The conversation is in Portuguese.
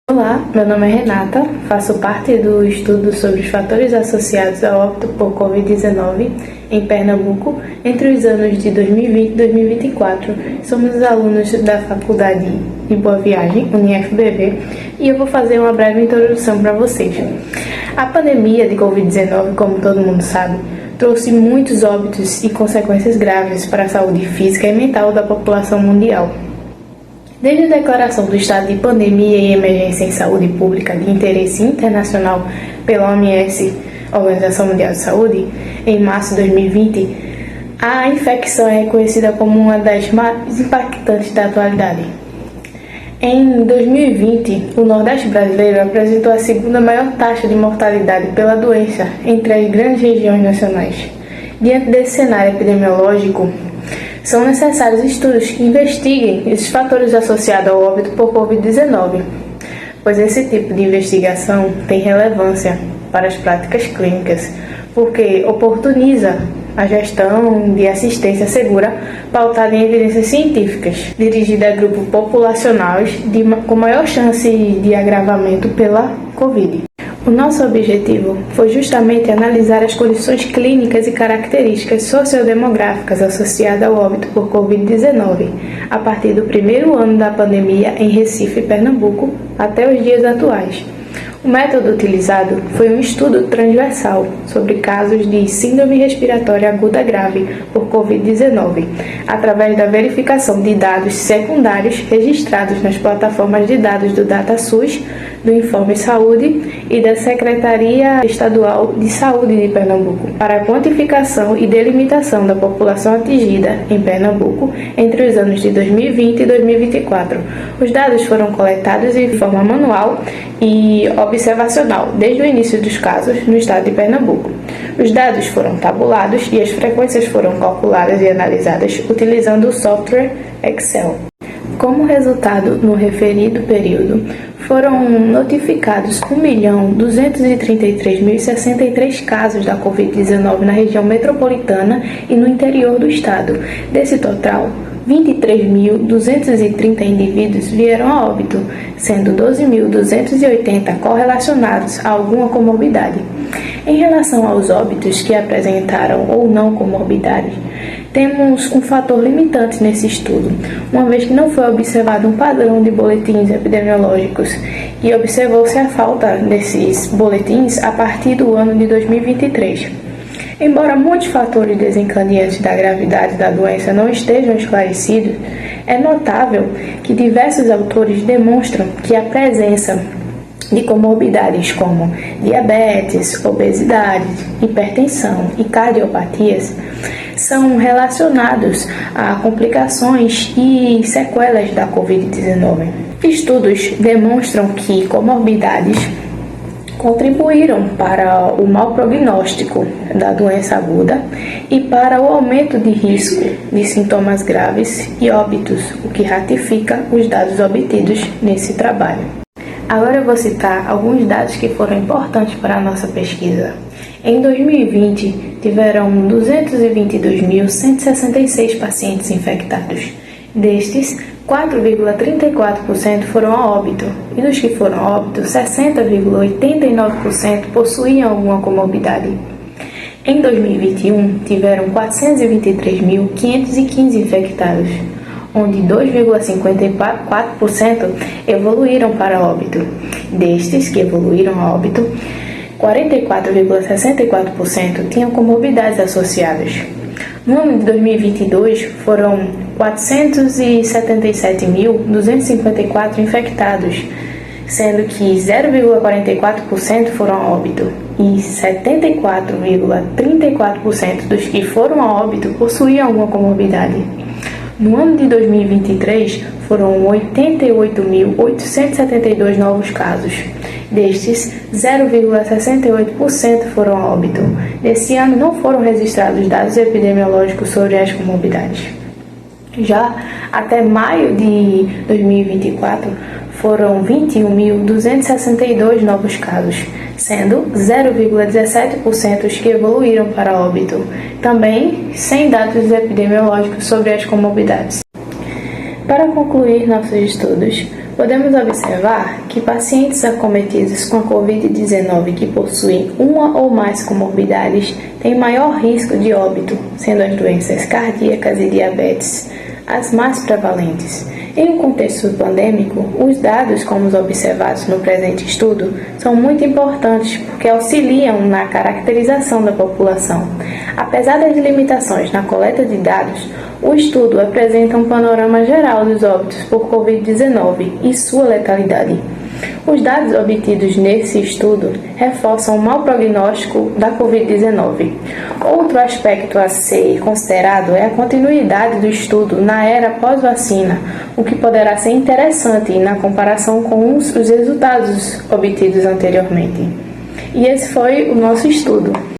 Olá, meu nome é Renata, faço parte do estudo sobre os fatores associados ao óbito por Covid-19 em Pernambuco entre os anos de 2020 e 2024. Somos os alunos da Faculdade de Boa Viagem, UniFBV, e eu vou fazer uma breve introdução para vocês. A pandemia de Covid-19, como todo mundo sabe, trouxe muitos óbitos e consequências graves para a saúde física e mental da população mundial. Desde a declaração do estado de pandemia e emergência em saúde pública de interesse internacional pela OMS, Organização Mundial de Saúde, em março de 2020, a infecção é reconhecida como uma das mais impactantes da atualidade. Em 2020, o Nordeste brasileiro apresentou a segunda maior taxa de mortalidade pela doença entre as grandes regiões nacionais. Diante desse cenário epidemiológico, são necessários estudos que investiguem esses fatores associados ao óbito por Covid-19, pois esse tipo de investigação tem relevância para as práticas clínicas, porque oportuniza a gestão de assistência segura pautada em evidências científicas, dirigida a grupos populacionais com maior chance de agravamento pela Covid. O nosso objetivo foi justamente analisar as condições clínicas e características sociodemográficas associadas ao óbito por Covid-19, a partir do primeiro ano da pandemia em Recife, Pernambuco, até os dias atuais. O método utilizado foi um estudo transversal sobre casos de síndrome respiratória aguda grave por Covid-19, através da verificação de dados secundários registrados nas plataformas de dados do DataSUS, do Informe Saúde e da Secretaria Estadual de Saúde de Pernambuco, para a quantificação e delimitação da população atingida em Pernambuco entre os anos de 2020 e 2024. Os dados foram coletados de forma manual e observacional desde o início dos casos no estado de Pernambuco. Os dados foram tabulados e as frequências foram calculadas e analisadas utilizando o software Excel. Como resultado, no referido período, foram notificados 1.233.063 casos da Covid-19 na região metropolitana e no interior do estado. Desse total, 23.230 indivíduos vieram a óbito, sendo 12.280 correlacionados a alguma comorbidade. Em relação aos óbitos que apresentaram ou não comorbidade, temos um fator limitante nesse estudo, uma vez que não foi observado um padrão de boletins epidemiológicos e observou-se a falta desses boletins a partir do ano de 2023. Embora muitos fatores desencadeantes da gravidade da doença não estejam esclarecidos, é notável que diversos autores demonstram que a presença de comorbidades como diabetes, obesidade, hipertensão e cardiopatias são relacionados a complicações e sequelas da Covid-19. Estudos demonstram que comorbidades contribuíram para o mau prognóstico da doença aguda e para o aumento de risco de sintomas graves e óbitos, o que ratifica os dados obtidos nesse trabalho. Agora eu vou citar alguns dados que foram importantes para a nossa pesquisa. Em 2020, tiveram 222.166 pacientes infectados. Destes, 4,34% foram a óbito, e dos que foram a óbito, 60,89% possuíam alguma comorbidade. Em 2021, tiveram 423.515 infectados, onde 2,54% evoluíram para óbito. Destes que evoluíram a óbito, 44,64% tinham comorbidades associadas. No ano de 2022, foram 477.254 infectados, sendo que 0,44% foram a óbito e 74,34% dos que foram a óbito possuíam alguma comorbidade. No ano de 2023, foram 88.872 novos casos. Destes, 0,68% foram a óbito. Nesse ano, não foram registrados dados epidemiológicos sobre as comorbidades. Já até maio de 2024, foram 21.262 novos casos, sendo 0,17% os que evoluíram para óbito, também sem dados epidemiológicos sobre as comorbidades. Para concluir nossos estudos, Podemos observar que pacientes acometidos com a Covid-19 que possuem uma ou mais comorbidades têm maior risco de óbito, sendo as doenças cardíacas e diabetes as mais prevalentes. Em um contexto pandêmico, os dados, como os observados no presente estudo, são muito importantes porque auxiliam na caracterização da população. Apesar das limitações na coleta de dados, o estudo apresenta um panorama geral dos óbitos por Covid-19 e sua letalidade. Os dados obtidos nesse estudo reforçam o mau prognóstico da Covid-19. Outro aspecto a ser considerado é a continuidade do estudo na era pós-vacina, o que poderá ser interessante na comparação com os resultados obtidos anteriormente. E esse foi o nosso estudo.